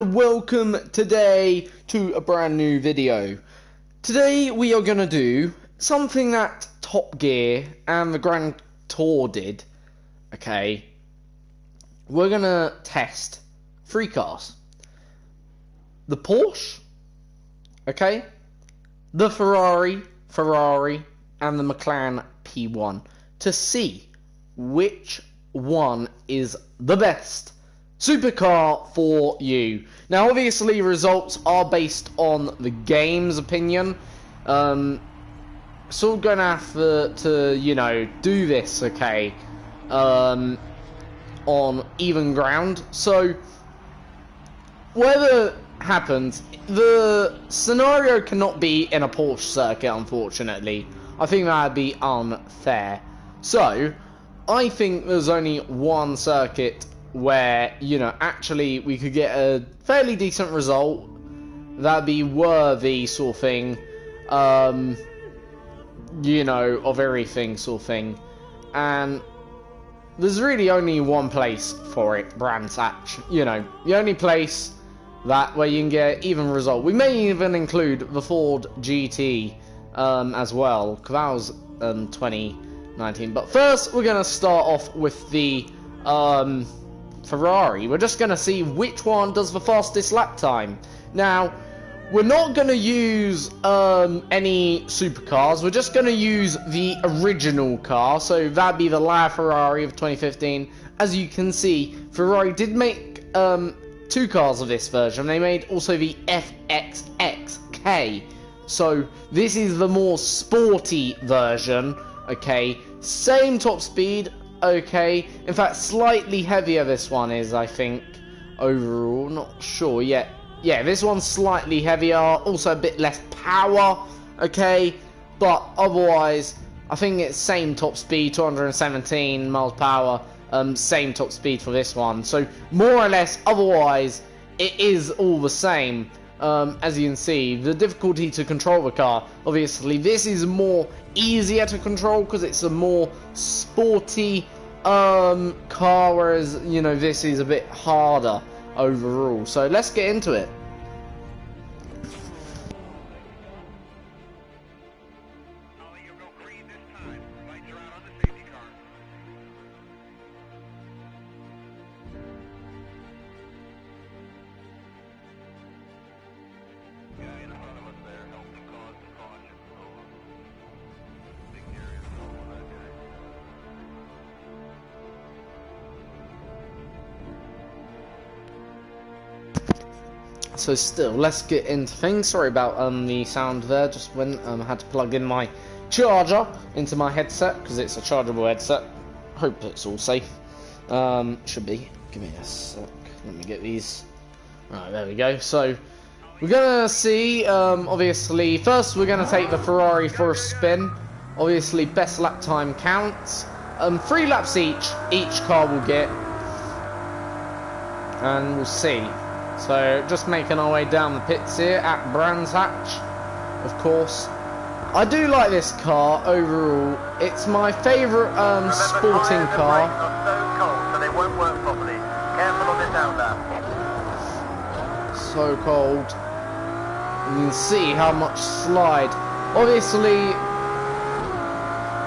Welcome today to a brand new video. Today we are going to do something that Top Gear and the Grand Tour did. Okay, we're going to test three cars. The Porsche, okay, the Ferrari, and the McLaren P1 to see which one is the best supercar for you. Now obviously results are based on the game's opinion, so we're gonna have to do this, okay, on even ground. So whatever happens, the scenario cannot be in a Porsche circuit, unfortunately. I think that would be unfair. So I think there's only one circuit where, actually we could get a fairly decent result. That'd be worthy, sort of thing, of everything, sort of thing. And there's really only one place for it, Brands Hatch. The only place where you can get even result. We may even include the Ford GT as well, because that was 2019. But first, we're going to start off with the Ferrari. We're just going to see which one does the fastest lap time. Now, we're not going to use any supercars. We're just going to use the original car. So that'd be the Ferrari of 2015. As you can see, Ferrari did make two cars of this version. They made also the FXXK. So this is the more sporty version. Okay, same top speed. Okay, in fact, slightly heavier this one is, I think, overall. Not sure yet. Yeah, this one's slightly heavier, also a bit less power, okay, but otherwise, I think it's same top speed, 217 miles per hour, same top speed for this one. So, more or less, otherwise, it is all the same. As you can see, the difficulty to control the car, obviously, this is more easier to control because it's a more sporty car, whereas, this is a bit harder overall. So let's get into it. So still, let's get into things. Sorry about the sound there, just when I had to plug in my charger into my headset, because it's a chargeable headset. Hope it's all safe. Should be. Give me a sec. Let me get these. Right, there we go. So, we're going to see, obviously, first we're going to take the Ferrari for a spin. Obviously, best lap time counts. 3 laps each car will get. And we'll see. So, just making our way down the pits here at Brands Hatch, of course. I do like this car overall. It's my favourite sporting car. So they won't work properly. Careful on this outlap. So cold. You can see how much slide. Obviously,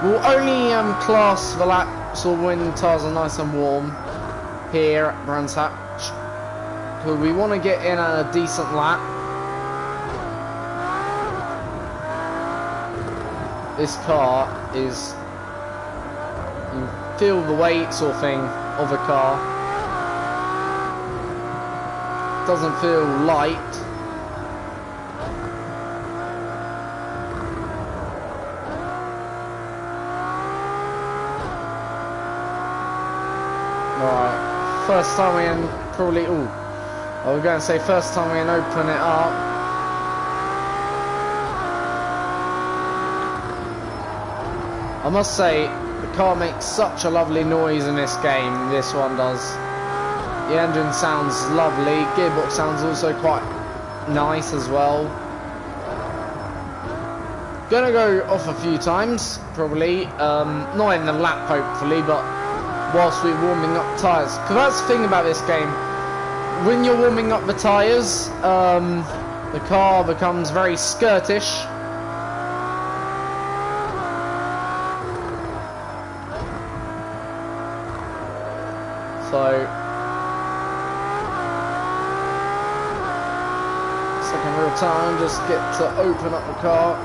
we'll only class the laps or when tires are nice and warm here at Brands Hatch. We want to get in a decent lap. This car is, you feel the weight sort of thing of a car. Doesn't feel light. Alright, first time we in probably, I was going to say first time we can open it up. I must say, the car makes such a lovely noise in this game, this one does. The engine sounds lovely, gearbox sounds also quite nice as well. Gonna go off a few times, probably. Not in the lap, hopefully, but whilst we're warming up tyres. Because that's the thing about this game. when you're warming up the tyres, the car becomes very skirtish. So, second real time, just get to open up the car.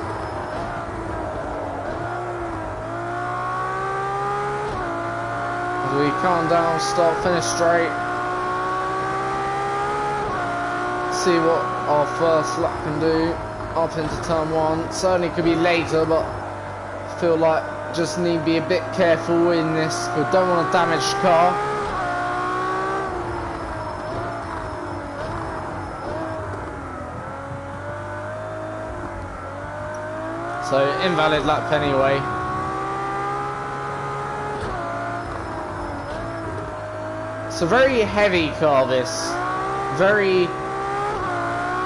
As we calm down, start, finish straight. See what our first lap can do up into turn 1. Certainly could be later, but I feel like just need to be a bit careful in this because don't want to damage the car. So invalid lap anyway. It's a very heavy car, this.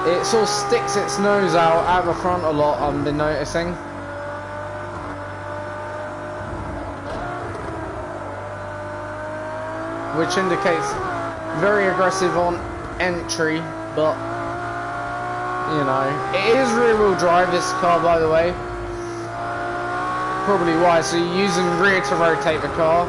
It sort of sticks its nose out the front a lot, I've been noticing. Which indicates very aggressive on entry, but you know, it is rear wheel drive, this car, by the way. Probably why, so you're using rear to rotate the car.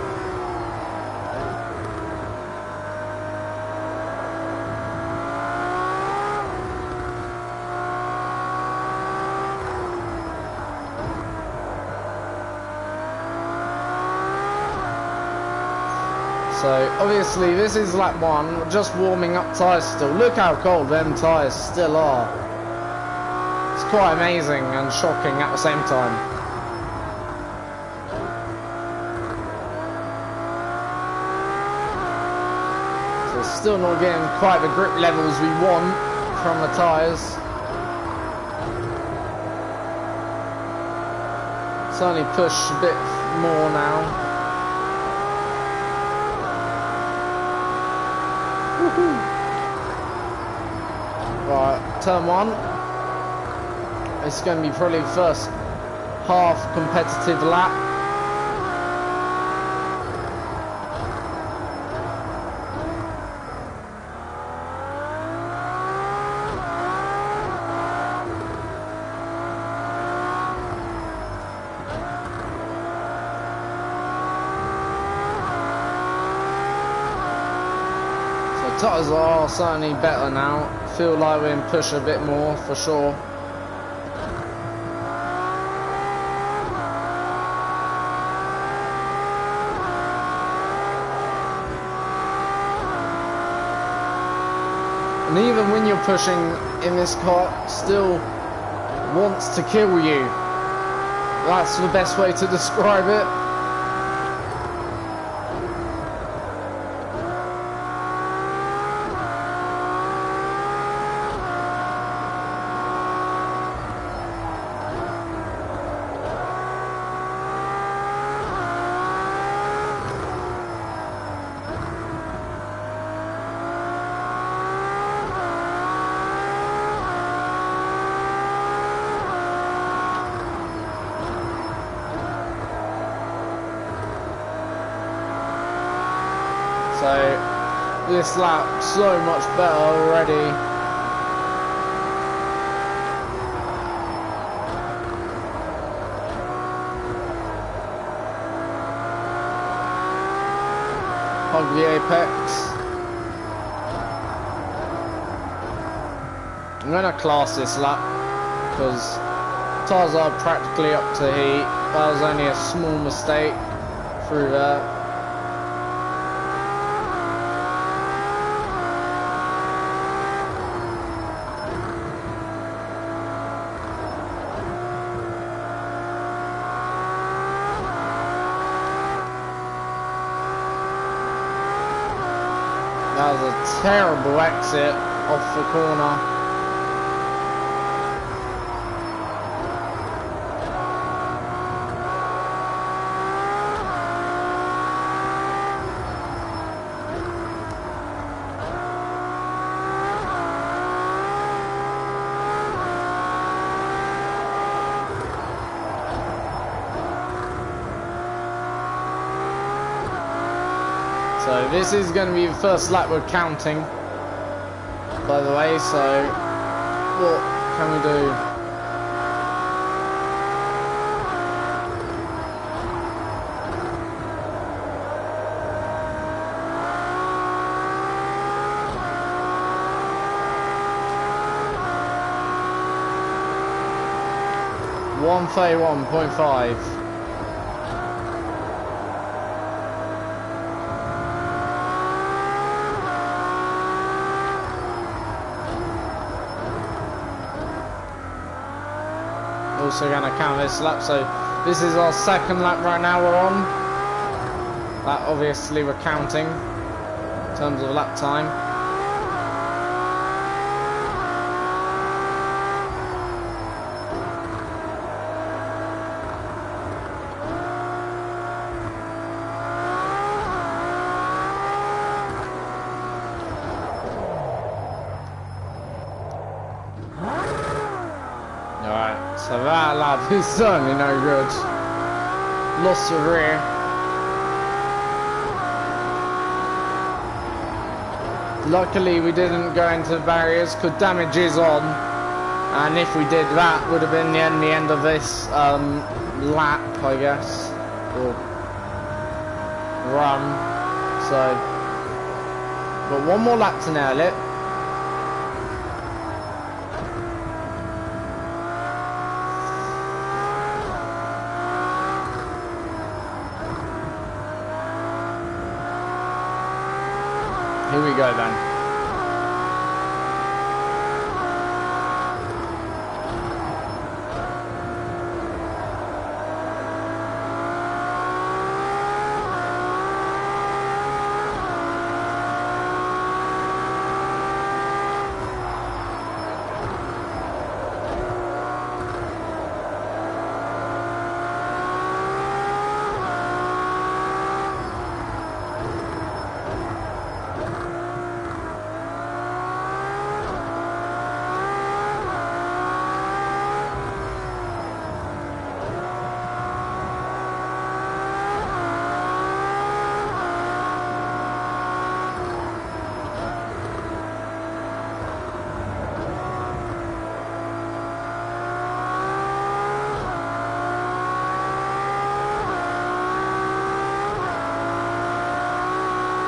So obviously this is lap 1, just warming up tyres still. Look how cold them tyres still are. It's quite amazing and shocking at the same time. So still not getting quite the grip levels we want from the tyres. Certainly push a bit more now. Right, turn 1. It's going to be probably the first half competitive lap. Tyres are certainly better now. Feel like we can push a bit more for sure. And even when you're pushing in this car, it still wants to kill you. That's the best way to describe it. So this lap so much better already. Hug the apex. I'm going to class this lap because tyres are practically up to heat. That was only a small mistake through there. That was a terrible exit off the corner. So this is going to be the first lap we're counting. by the way, so what can we do? $131.5. Also going to count this lap, so this is our second lap right now we're on. That obviously we're counting in terms of lap time. Alright, so that lap is certainly no good. Lost the rear. Luckily we didn't go into the barriers because damage is on. And if we did, that would have been the end of this lap, I guess. Or run. So, but one more lap to nail it. Here we go then.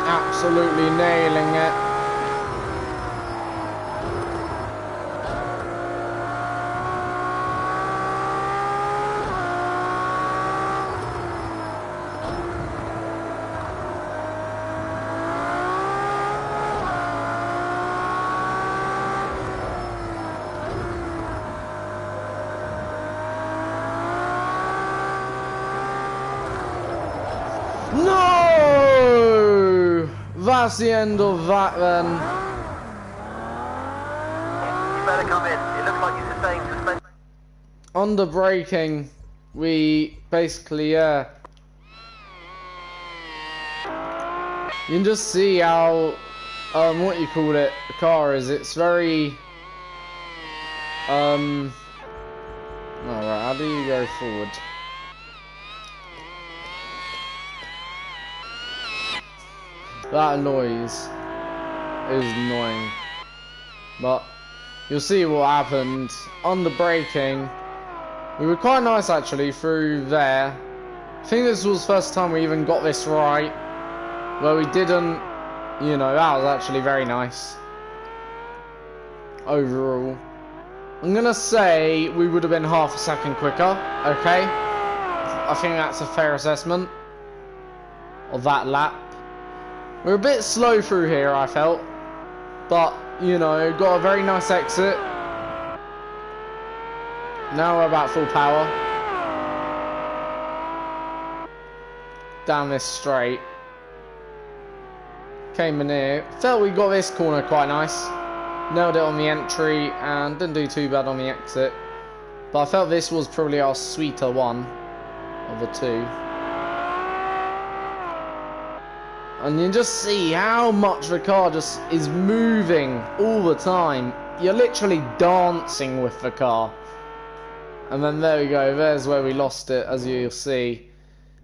Absolutely nailing it. No! That's the end of that then. You better come in. It looks like you sustained suspension. On the braking, we basically, you can just see how, what you call it, the car is. It's very, alright, how do you go forward? That noise is annoying, but you'll see what happened on the braking. We were quite nice actually through there. I think this was the first time we even got this right, where we didn't, you know, that was actually very nice overall. I'm gonna say we would have been half a second quicker, okay? I think that's a fair assessment of that lap. We're a bit slow through here, I felt, but, you know, got a very nice exit. Now we're about full power. Down this straight. Came in here. Felt we got this corner quite nice. Nailed it on the entry and didn't do too bad on the exit. But I felt this was probably our sweeter one of the two. And you can just see how much the car just is moving all the time. You're literally dancing with the car. And then there we go, there's where we lost it, as you'll see.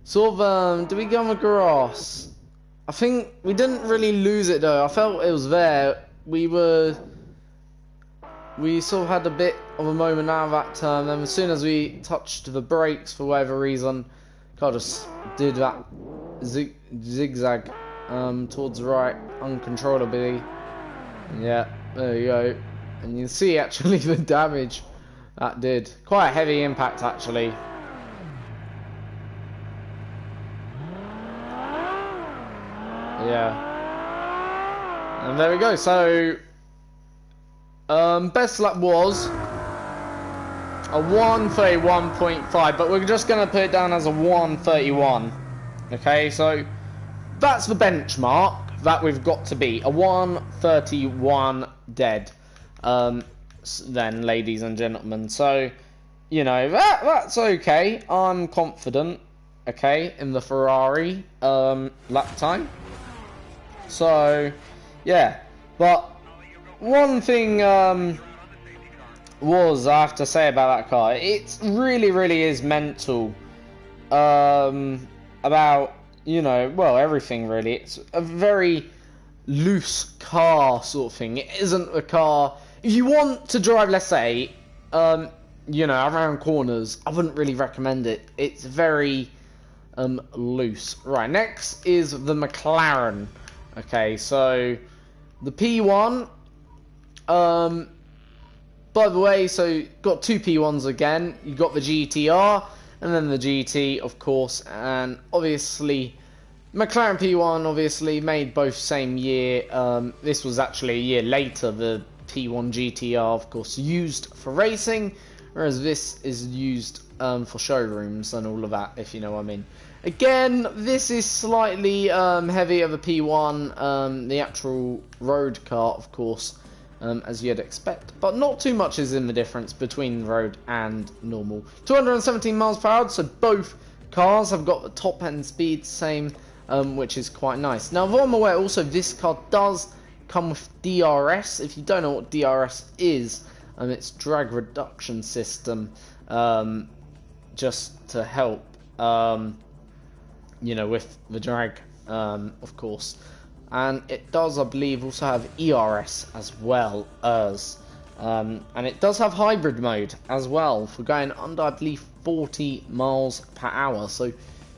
Sort of, did we go on the grass? I think we didn't really lose it though. I felt it was there. We were we sort of had a bit of a moment out of that turn. Then as soon as we touched the brakes for whatever reason, car just did that zigzag towards the right uncontrollably. Yeah, there you go. And you can see actually the damage that did. Quite a heavy impact actually. Yeah. And there we go. So best lap was a 1:31.5, but we're just going to put it down as a 1:31. Okay, so that's the benchmark that we've got to be. A 1:31 dead. Then, ladies and gentlemen. So, you know, that's okay. I'm confident, okay, in the Ferrari lap time. So, yeah. But one thing was I have to say about that car, it really is mental about, you know, well, everything really. It's a very loose car sort of thing. It isn't a car, if you want to drive, let's say, you know, around corners, I wouldn't really recommend it. It's very loose. Right, next is the McLaren. Okay, so the P1, by the way, so got two P1s again. You got the GTR and then the GT, of course, and obviously McLaren P1 obviously made both same year. This was actually a year later. The P1 GTR, of course, used for racing, whereas this is used for showrooms and all of that, if you know what I mean. Again, this is slightly heavier of a P1, the actual road car, of course, as you'd expect, but not too much is in the difference between road and normal. 217 miles per hour, so both cars have got the top end speed same, which is quite nice. Now, what I'm aware, also this car does come with DRS. If you don't know what DRS is, it's drag reduction system, just to help, you know, with the drag, of course. And it does, I believe, also have ERS as well as, and it does have hybrid mode as well for going under, I believe, 40 miles per hour. So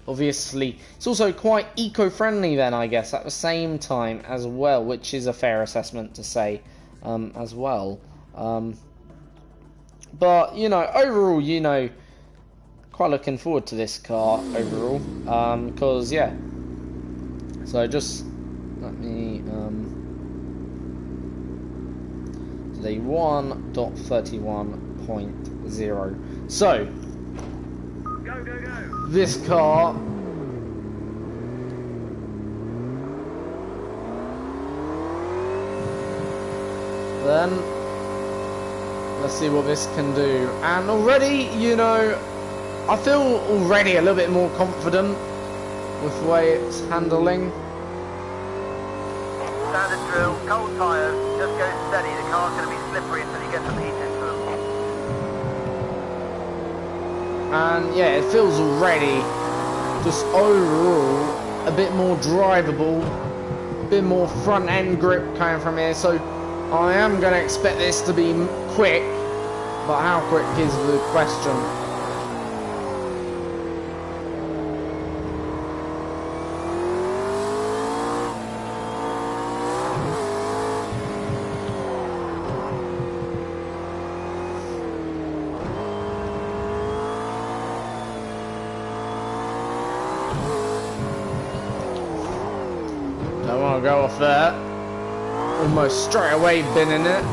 obviously it's also quite eco-friendly then, I guess, at the same time as well, which is a fair assessment to say, as well. But, you know, overall, you know, quite looking forward to this car overall, because, yeah, so just let me, the 1.31.0. So, Go. this car, then, let's see what this can do. And already, you know, I feel already a little bit more confident with the way it's handling. Standard drill, cold tyres, just go steady. The car's going to be slippery until you get some heat into them. And yeah, it feels already just overall a bit more drivable, a bit more front end grip coming from here. So I am going to expect this to be quick, but how quick is the question. Don't want to go off there. Almost straight away been in it.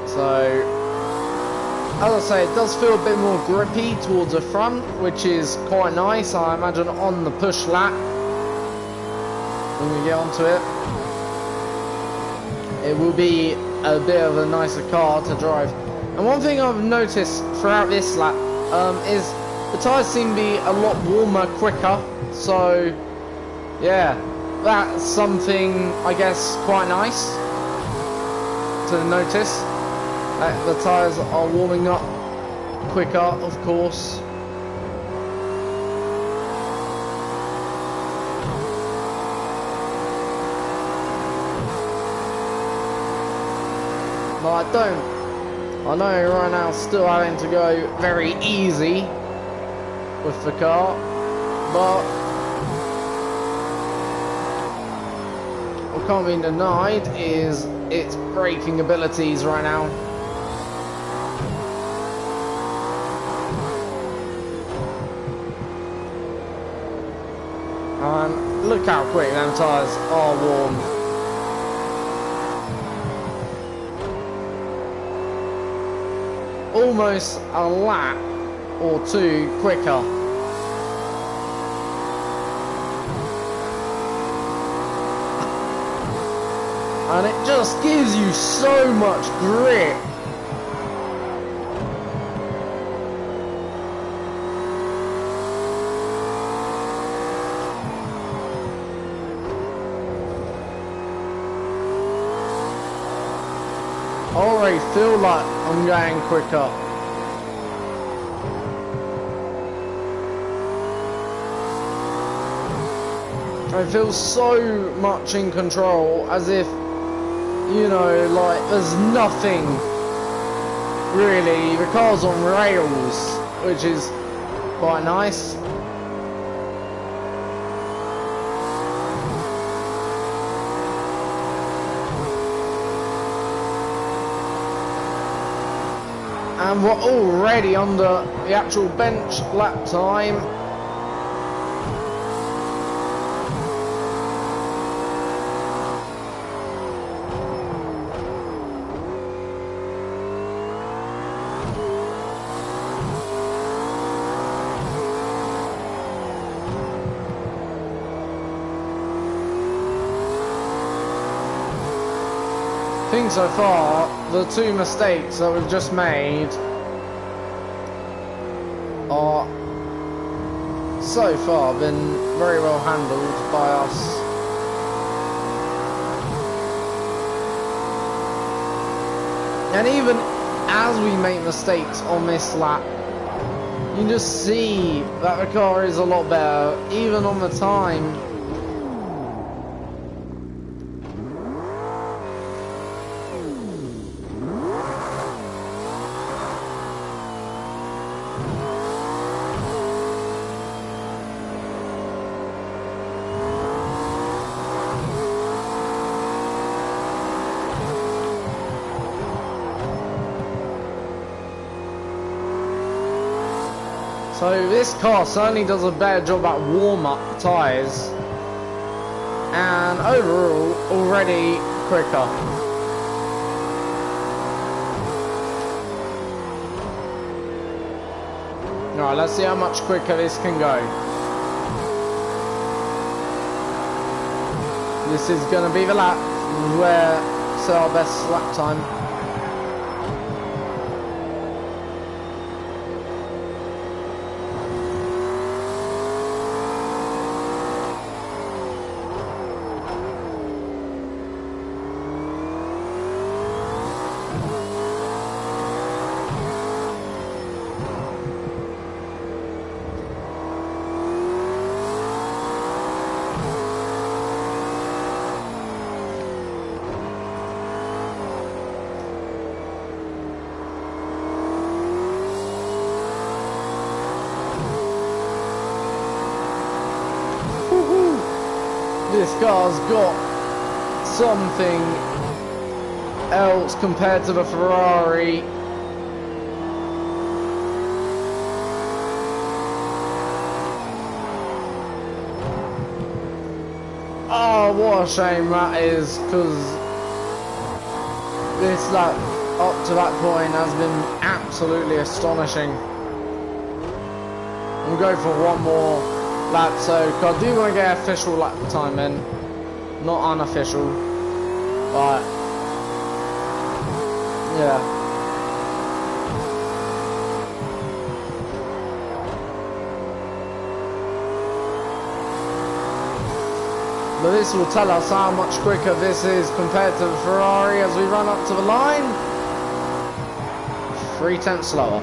So, as I say, it does feel a bit more grippy towards the front, which is quite nice. I imagine on the push lap, when we get onto it, it will be a bit of a nicer car to drive. And one thing I've noticed throughout this lap is the tyres seem to be a lot warmer quicker. So, yeah, that's something, I guess, quite nice to notice. The tyres are warming up quicker, of course. But I know right now still having to go very easy with the car, but what can't be denied is its braking abilities right now. And look how quick them tyres are warm. Almost a lap or two quicker. And it just gives you so much grip. I already feel like I'm going quicker. I feel so much in control, as if, you know, like there's nothing really. The car's on rails, which is quite nice. And we're already under the actual bench lap time. I think so far, the two mistakes that we've just made are so far been very well handled by us. And even as we make mistakes on this lap, you can just see that the car is a lot better, even on the time. So this car certainly does a better job at warm-up tyres, and overall already quicker. Alright, let's see how much quicker this can go. This is going to be the lap where it's our best lap time. This car's got something else compared to the Ferrari. Oh, what a shame that is, because this lap up to that point has been absolutely astonishing. We'll go for one more lap, so I do want to get official lap time in, not unofficial, but yeah. But this will tell us how much quicker this is compared to the Ferrari as we run up to the line. 0.3 slower.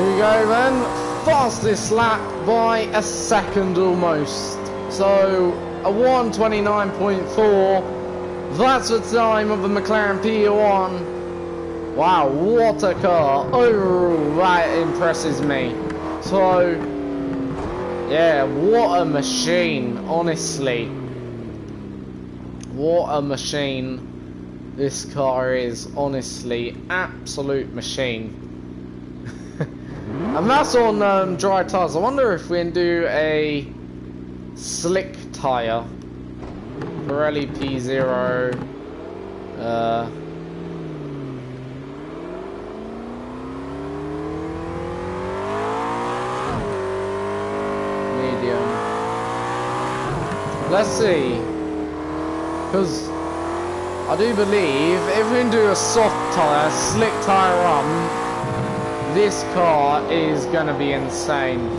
we go then. Fastest lap by a second almost. So a 1:29.4. That's the time of the McLaren P1. Wow, what a car. Oh, that impresses me. So, yeah, what a machine, honestly. What a machine this car is, honestly. Absolute machine. And that's on dry tyres. I wonder if we can do a slick tyre. Ferarri P0. Medium. Let's see. Because I do believe if we can do a soft tyre, slick tyre run, this car is going to be insane.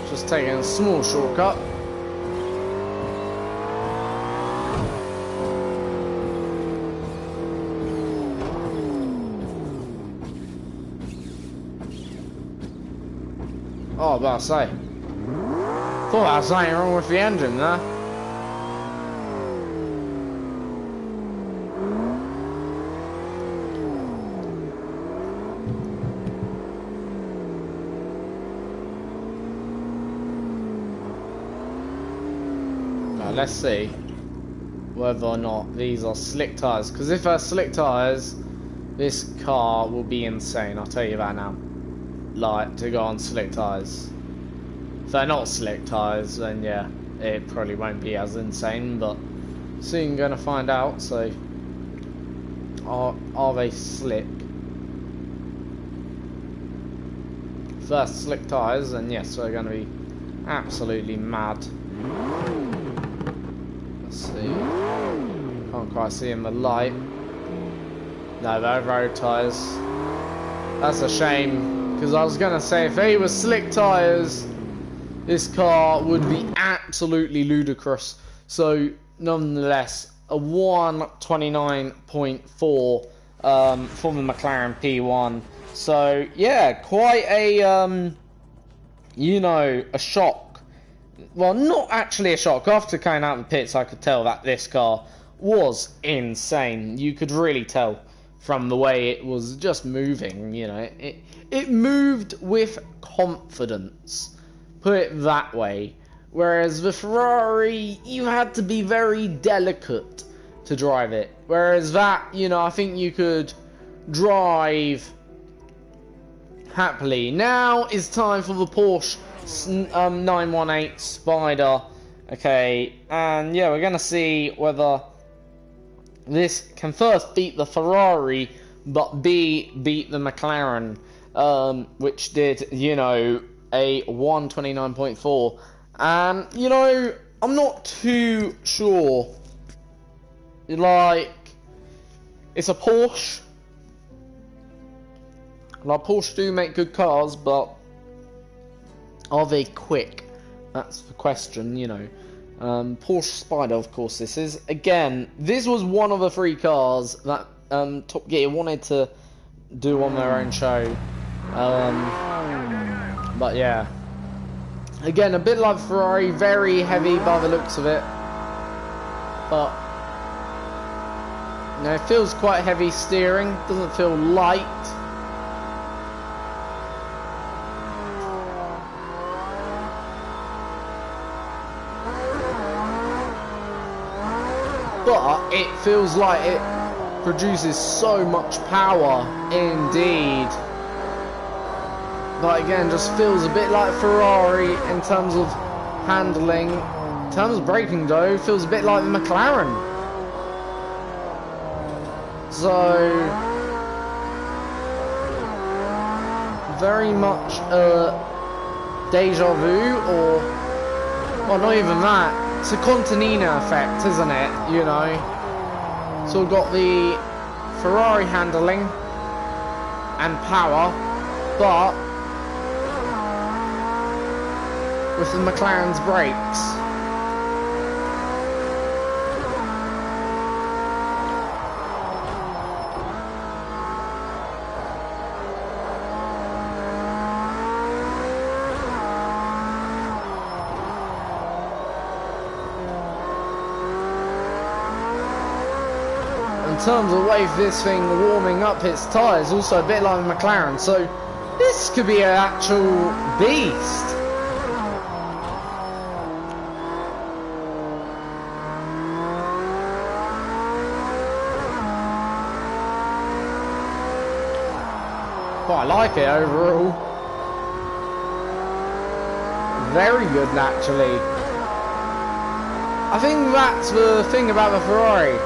Just taking a small shortcut. Oh, about to say. Thought I was something wrong with the engine there. Now let's see whether or not these are slick tyres. Because if they're slick tyres, this car will be insane. I'll tell you that now. Like, to go on slick tyres. If they're not slick tyres, then yeah, it probably won't be as insane, but soon gonna find out. So, are they slick? If they're slick tyres, then yes, they're gonna be absolutely mad. Let's see. Can't quite see in the light. No, they're road tyres. That's a shame, because I was gonna say if they were slick tyres, this car would be absolutely ludicrous. So, nonetheless, a 1:29.4 for the McLaren P1. So, yeah, quite a, you know, a shock. Well, not actually a shock. After coming out of the pits, I could tell that this car was insane. You could really tell from the way it was just moving, you know. It moved with confidence. Put it that way. Whereas the Ferrari, you had to be very delicate to drive it. Whereas that, you know, I think you could drive happily. Now it's time for the Porsche 918 Spider. Okay, and yeah, we're gonna see whether this can first beat the Ferrari, but B, beat the McLaren, which did, you know, a 1:29.4, and you know, I'm not too sure. Like, it's a Porsche. Like, Porsche do make good cars, but are they quick? That's the question, you know. Porsche Spider, of course, this is. Again, this was one of the 3 cars that Top Gear wanted to do on their own show. But yeah, again, a bit like Ferrari, very heavy by the looks of it, but you know, it feels quite heavy steering, doesn't feel light. But it feels like it produces so much power indeed. But again, just feels a bit like Ferrari in terms of handling. In terms of braking though, feels a bit like the McLaren. So, very much a deja vu, or, well, not even that. It's a Continina effect, isn't it? You know? So we've got the Ferrari handling and power, but with the McLaren's brakes. terms of the way this thing warming up its tyres, also a bit like the McLaren, so this could be an actual beast. Quite like it overall. Very good, naturally. I think that's the thing about the Ferrari.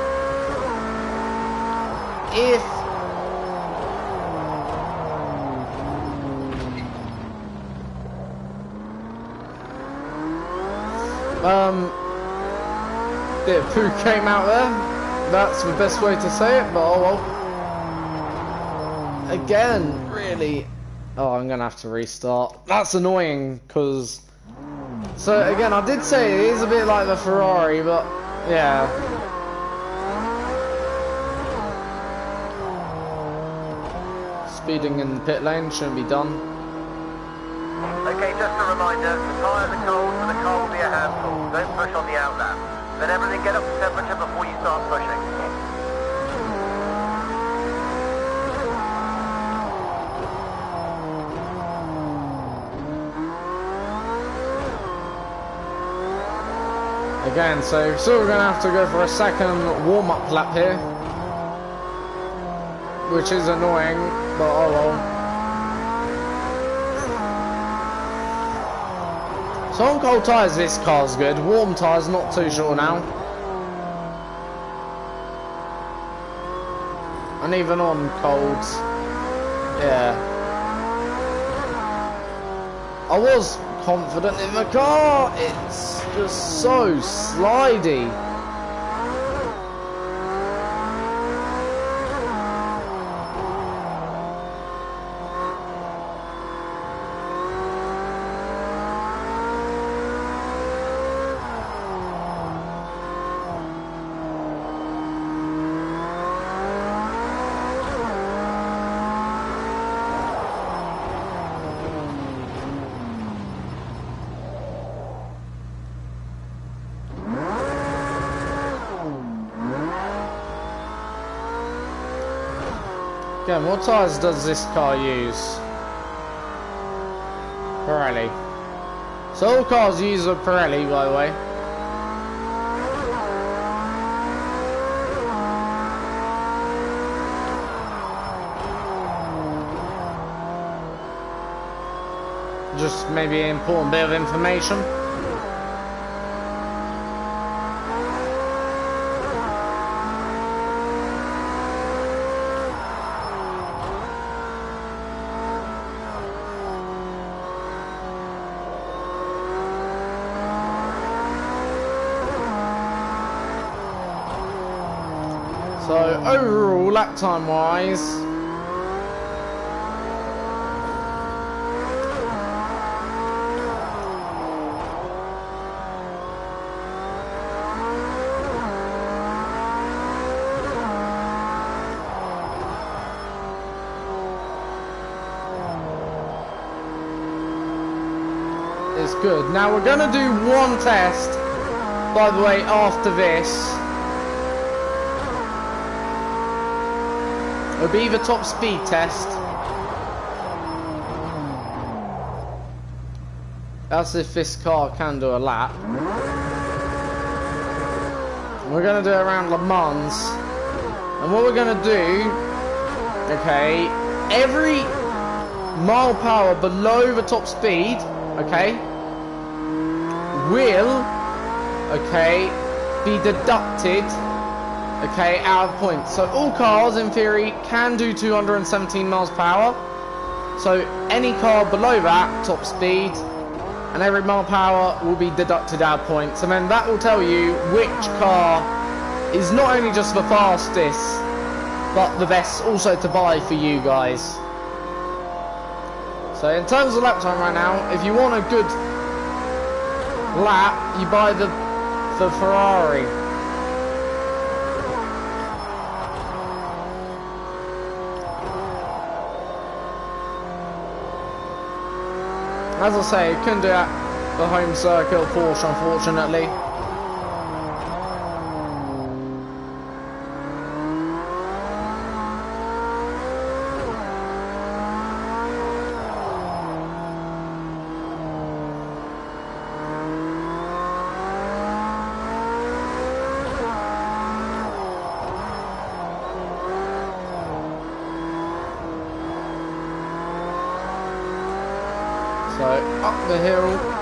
If bit of poo came out there, that's the best way to say it, but oh well. Again, really, oh, I'm gonna have to restart. That's annoying, because so again, I did say it is a bit like the Ferrari, but yeah. Speeding in the pit lane shouldn't be done. Okay, just a reminder, the tyres are cold, so the car will be a handful. Don't push on the outlap. Let everything get up to temperature before you start pushing. Again, so we're going to have to go for a second warm-up lap here, which is annoying, but oh well. So on cold tyres this car's good, warm tyres not too sure now. And even on colds, yeah. I was confident in the car, it's just so slidey. Again, what tyres does this car use? Pirelli. So all cars use a Pirelli, by the way. Just maybe an important bit of information. So overall, lap time wise, it's good. Now we're gonna do one test, by the way, after this. It'll be the top speed test. That's if this car can do a lap. We're going to do it around Le Mans. And what we're going to do, okay, every mile per hour below the top speed, okay, will, okay, be deducted, okay, out of points. So all cars in theory can do 217 miles per hour. So any car below that top speed and every mile per hour will be deducted out of points, and then that will tell you which car is not only just the fastest but the best also to buy for you guys. So in terms of lap time right now, if you want a good lap, you buy the Ferrari. As I say, couldn't do it at the home circuit of Porsche, unfortunately. So up the hill.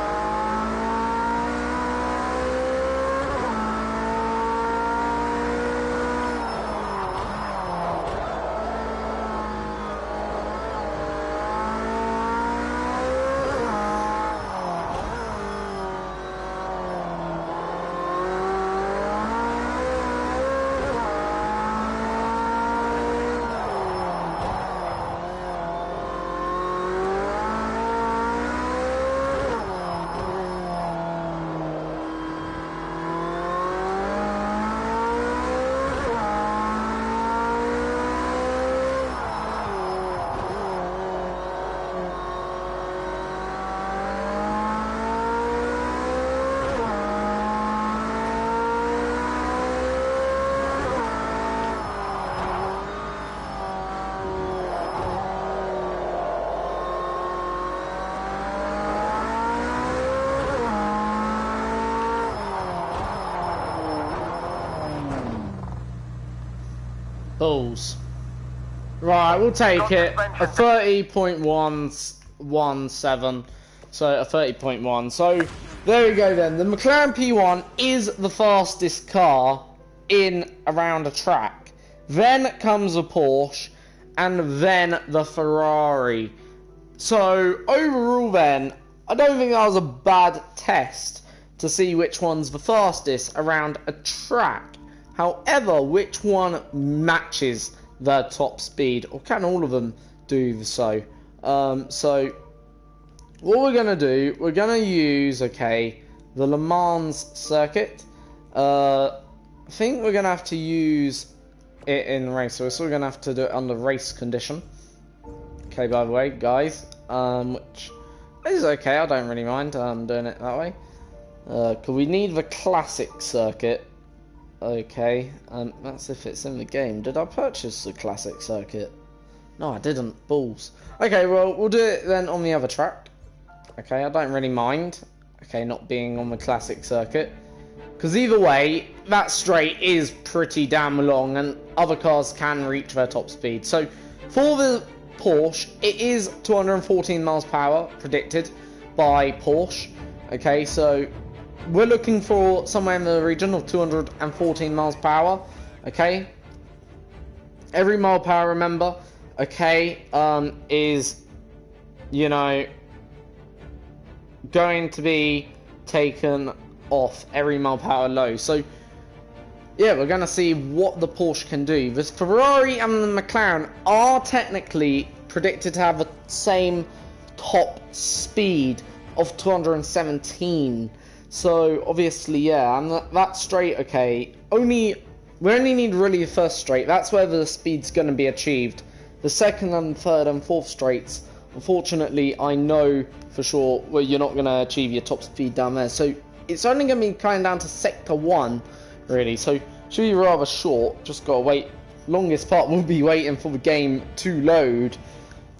Balls. Right, we'll take it. A 30.117. So a 30.1. So there we go then. The McLaren P1 is the fastest car in around a track. Then comes the Porsche, and then the Ferrari. So overall then, I don't think that was a bad test to see which one's the fastest around a track. However, which one matches the top speed, or can all of them do so? So what we're gonna do, we're gonna use the Le Mans circuit. I think we're gonna have to use it in race, so we're still gonna have to do it under race condition. Okay, by the way, guys, which is okay. I don't really mind doing it that way. Cause we need the classic circuit. Okay, that's if it's in the game. Did I purchase the classic circuit? No, I didn't. Balls. Okay, well, we'll do it then on the other track. Okay, I don't really mind. Okay, not being on the classic circuit. Because either way, that straight is pretty damn long and other cars can reach their top speed. So, for the Porsche, it is 214 miles per hour predicted by Porsche. Okay, so we're looking for somewhere in the region of 214 miles per hour. Okay, every mile per hour, remember, okay, is, you know, going to be taken off every mile per hour low. So yeah, we're gonna see what the Porsche can do. The Ferrari and the McLaren are technically predicted to have the same top speed of 217. So obviously, yeah, and that straight, okay, we only need really the first straight. That's where the speed's going to be achieved. The second and third and fourth straights, unfortunately, I know for sure where you're not going to achieve your top speed down there. So it's only going to be kind of down to sector 1, really. So should be rather short. Just got to wait. Longest part will be waiting for the game to load.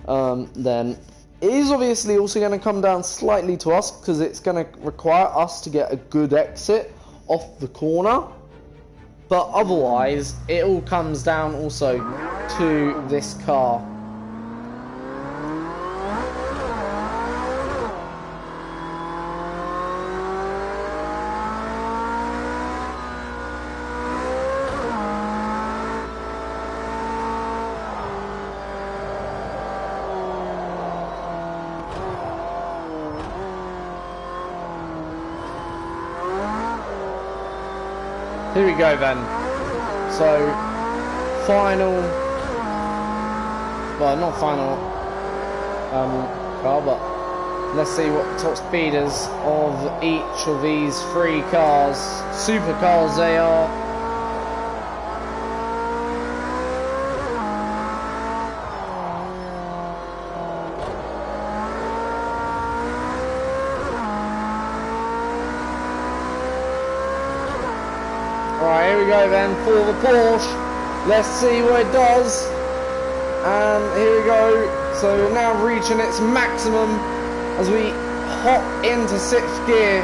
Then it is obviously also going to come down slightly to us because it's going to require us to get a good exit off the corner. But otherwise, it all comes down also to this car. Here we go then. So, final, well, not final car, but let's see what the top speeders of each of these three cars, supercars they are. Alright, here we go then for the Porsche. Let's see what it does. And here we go. So we're now reaching its maximum as we hop into 6th gear.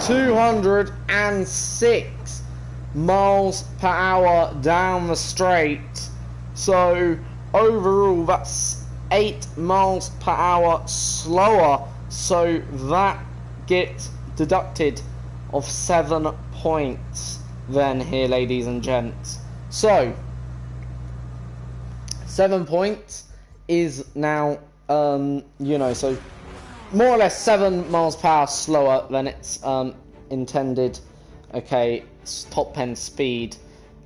$206 miles per hour down the straight. So overall that's 8 miles per hour slower. So that gets deducted of 7 points then here, ladies and gents. So 7 points is now you know, so more or less 7 miles per hour slower than its intended, okay, top end speed.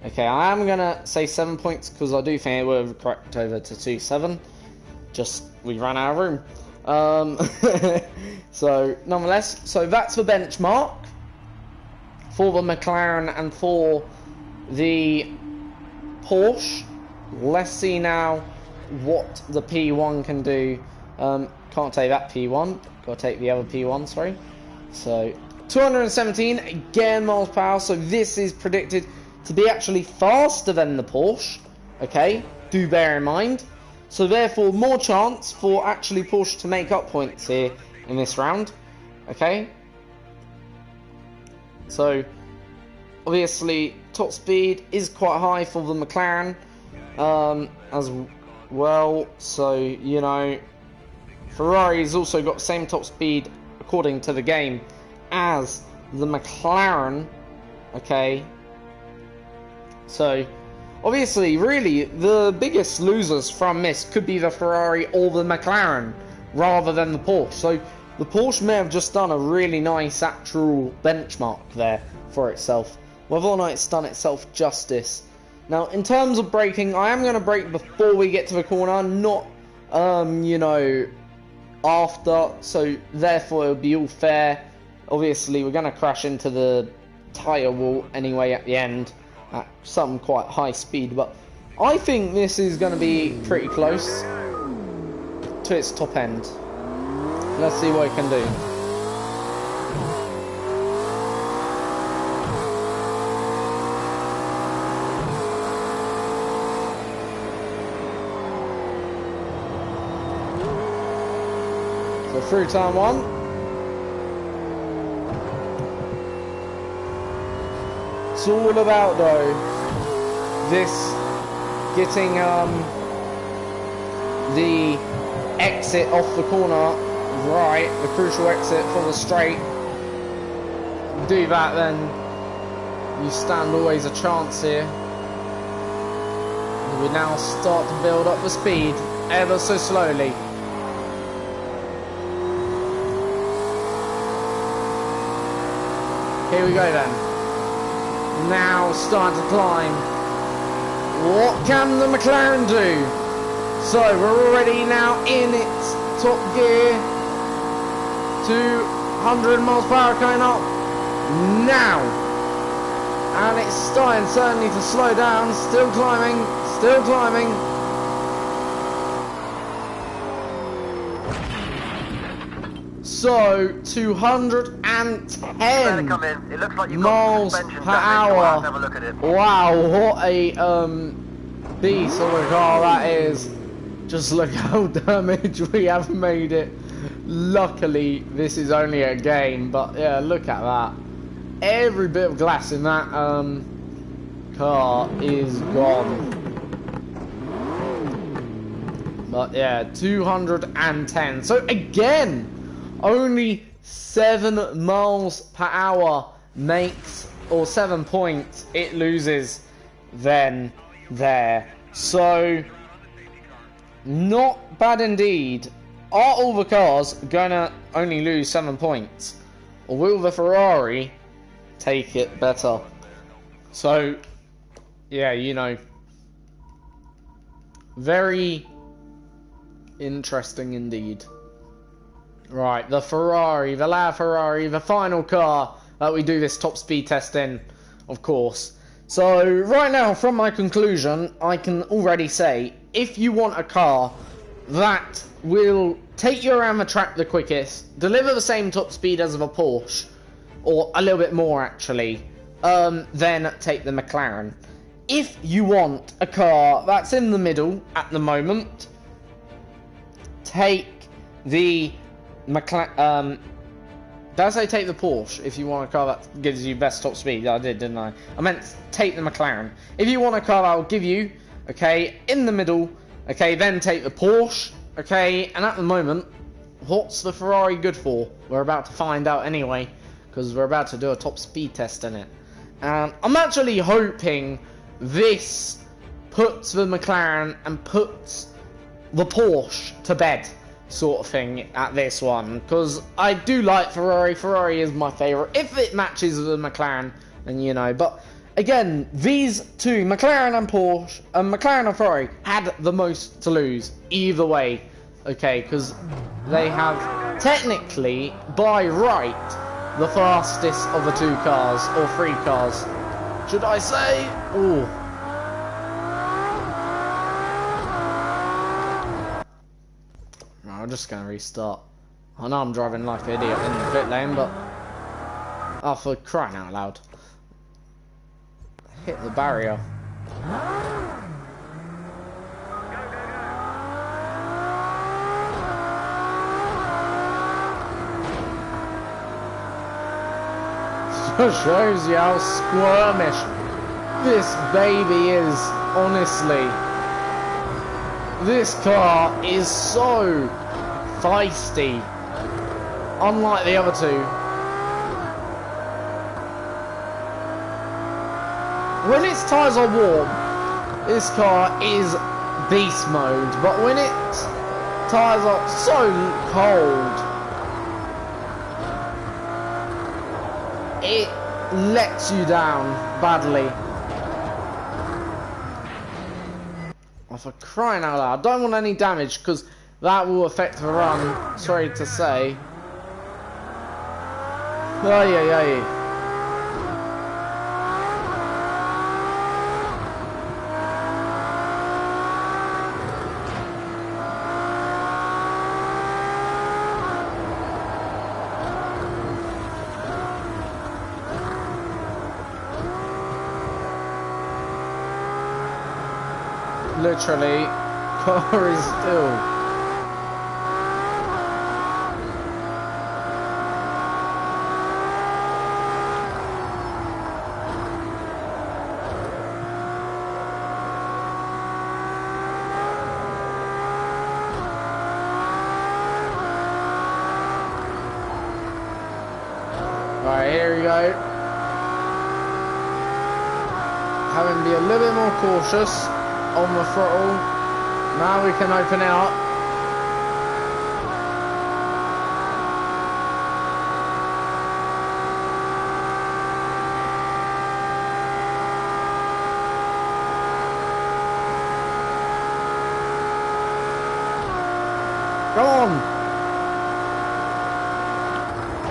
Okay, I am gonna say 7 points because I do think it would have corrected over to 2.7. Just we ran out of room. So nonetheless, so that's the benchmark for the McLaren and for the Porsche. Let's see now what the P1 can do. Can't take that P1, gotta take the other P1, sorry. So 217 again miles per hour, so this is predicted to be actually faster than the Porsche, okay, do bear in mind. So therefore more chance for actually Porsche to make up points here in this round, okay. So obviously top speed is quite high for the McLaren as well, so you know Ferrari's also got the same top speed according to the game as the McLaren, okay. So obviously really the biggest losers from this could be the Ferrari or the McLaren rather than the Porsche. So the Porsche may have just done a really nice actual benchmark there for itself. Whether or not it's done itself justice. Now in terms of braking, I am going to brake before we get to the corner, not you know, after, so therefore it'll be all fair. Obviously we're going to crash into the tyre wall anyway at the end at some quite high speed, but I think this is going to be pretty close to its top end. Let's see what it can do. So through turn 1. It's all about though this getting the exit off the corner right, the crucial exit for the straight. Do that, then you stand always a chance here. And we now start to build up the speed ever so slowly. Here we go then. Now starting to climb. What can the McLaren do? So we're already now in its top gear. 200 miles per hour coming up now. And it's starting certainly to slow down. Still climbing. Still climbing. So 210 miles per hour. Wow, what a beast of a car that is. Just look how damaged we have made it. Luckily this is only a game, but yeah, look at that. Every bit of glass in that car is gone. But yeah, 210. So again, only 7 miles per hour makes, or 7 points it loses then there. So not bad indeed. Are all the cars gonna only lose 7 points, or will the Ferrari take it better? So yeah, you know, very interesting indeed. Right, the Ferrari, the LaFerrari, the final car that we do this top speed test in, of course. So right now, from my conclusion, I can already say, if you want a car that will take you around the track the quickest, deliver the same top speed as of a Porsche, or a little bit more actually, then take the McLaren. If you want a car that's in the middle at the moment, take the Did I say take the Porsche if you want a car that gives you best top speed? I did, didn't I? I meant take the McLaren. If you want a car that will give you, okay, in the middle, okay, then take the Porsche, okay, and at the moment, what's the Ferrari good for? We're about to find out anyway, because we're about to do a top speed test in it. And I'm actually hoping this puts the McLaren and puts the Porsche to bed, sort of thing, at this one, because I do like Ferrari. Ferrari is my favourite. If it matches with the McLaren, then you know. But again, these two, McLaren and Porsche, McLaren and Ferrari, had the most to lose either way, okay, because they have technically, by right, the fastest of the two cars, or three cars, should I say? Ooh. I'm just going to restart. I know I'm driving like an idiot in the pit lane, but... Oh, for crying out loud. Hit the barrier. Just shows you how squirmish this baby is, honestly. This car is so feisty, unlike the other two. When its tyres are warm, this car is beast mode, but when its tyres are so cold, it lets you down badly. Oh, for crying out loud, I don't want any damage because that will affect the run, sorry to say. Oh, yeah. Literally, car is still. Right, here we go. Having to be a little bit more cautious on the throttle. Now we can open it up. Come on!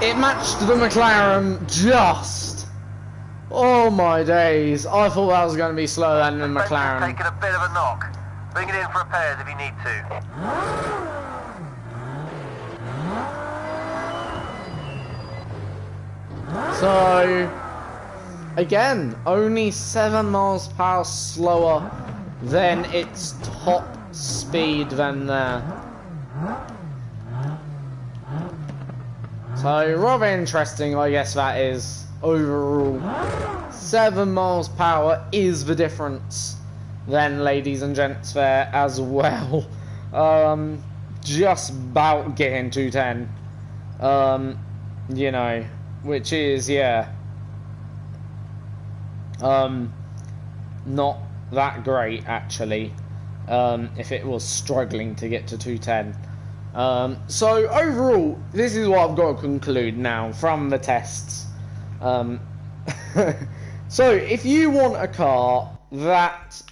It matched the McLaren just. Oh my days! I thought that was going to be slower than the McLaren. Taking a bit of a knock. Bring it in for repairs if you need to. So, again, only 7 miles per hour slower than its top speed than there. So, rather interesting, I guess that is, overall. 7 miles per hour is the difference then, ladies and gents, there as well. Just about getting 210. You know, which is, yeah, not that great, actually, if it was struggling to get to 210. So overall, this is what I've got to conclude now from the tests. So if you want a car that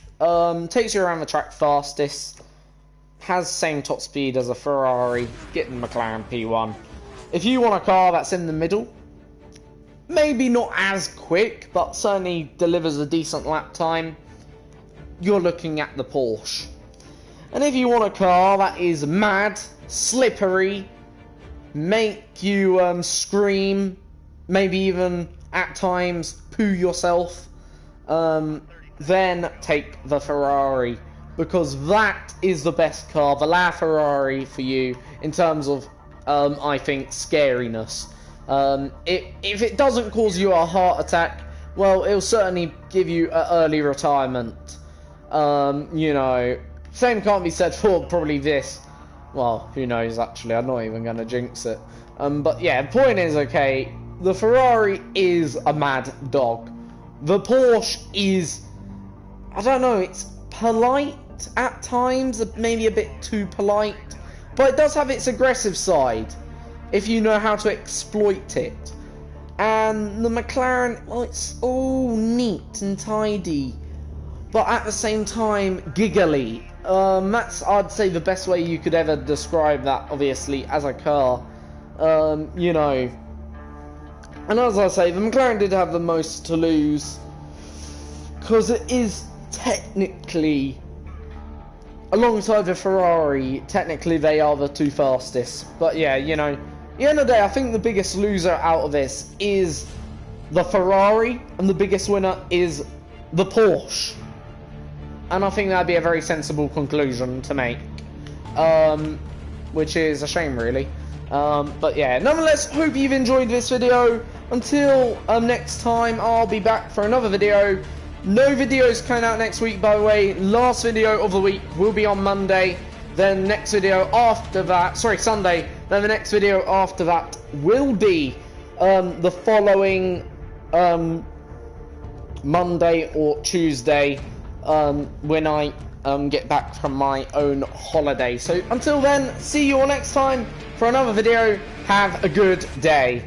takes you around the track fastest, has same top speed as a Ferrari, get the McLaren P1. If you want a car that's in the middle, maybe not as quick, but certainly delivers a decent lap time, you're looking at the Porsche. And if you want a car that is mad, slippery, make you scream, maybe even at times poo yourself, then take the Ferrari, because that is the best car, the La Ferrari for you, in terms of, I think, scariness. If it doesn't cause you a heart attack, well, it'll certainly give you an early retirement. You know, same can't be said for probably this. Well, who knows, actually, I'm not even going to jinx it. But yeah, the point is, okay, the Ferrari is a mad dog. The Porsche is, I don't know, it's polite at times, maybe a bit too polite, but it does have its aggressive side, if you know how to exploit it. And the McLaren, well, it's all neat and tidy, but at the same time, giggly. That's, I'd say, the best way you could ever describe that, obviously, as a car. You know, and as I say, the McLaren did have the most to lose, because it is technically, alongside the Ferrari, technically they are the two fastest. But yeah, you know, at the end of the day, I think the biggest loser out of this is the Ferrari, and the biggest winner is the Porsche. And I think that'd be a very sensible conclusion to make, which is a shame, really. But yeah, nonetheless, hope you've enjoyed this video. Until next time, I'll be back for another video. No videos coming out next week, by the way. Last video of the week will be on Monday. Then next video after that, sorry, Sunday. Then the next video after that will be the following Monday or Tuesday, when I get back from my own holiday. So until then, see you all next time for another video. Have a good day.